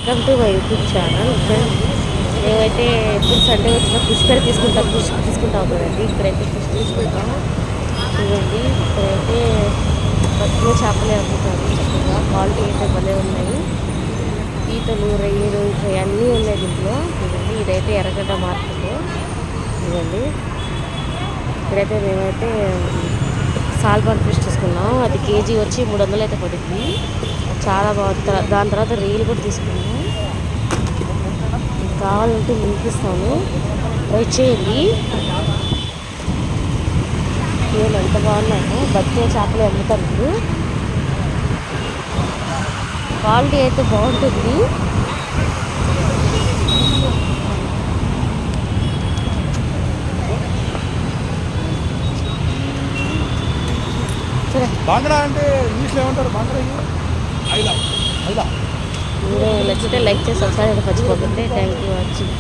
Welcome to my YouTube channel. మేమైతే ఎప్పుడు Sunday వచ్చిన ఫిష్ కర్రీ తీసుకుంటాం కదండి. ఇక్కడైతే ఫిష్ తీసుకుంటాం. చూడండి, ఇక్కడైతే పచ్చిగా చేపలే అమ్ముతారు. చక్కగా క్వాలిటీ అయితే భలే ఉన్నాయి. పీతలు, రొయ్యలు అన్నీ ఉన్నాయి దీంట్లో. చూడండి, ఇదైతే ఎర్రగడ్డ మార్కెట్. చూడండి, ఇక్కడైతే మేమైతే సాల్మన్ ఫిష్ తీసుకున్నాం. అది కేజీ వచ్చి 300 అయితే పడుతుంది. చాలా బాగుంది. దాని తర్వాత రొయ్యలు కూడా తీసుకున్నాం. కావాలంటే వినిపిస్తాను, ట్రై చేయండి. నేను ఎంత బాగున్నాను. బతికే చేపలు అమ్ముతారు ఇప్పుడు. క్వాలిటీ అయితే బాగుంటుంది. సరే, బాంగ్లా అంటే ఇంగ్లీష్లో ఏమంటారు? బాంగ్లా ఐలా ఐలా. మీరు నచ్చితే లైక్ చేసి ఒకసారి మర్చిపోకండి. Thank you watching.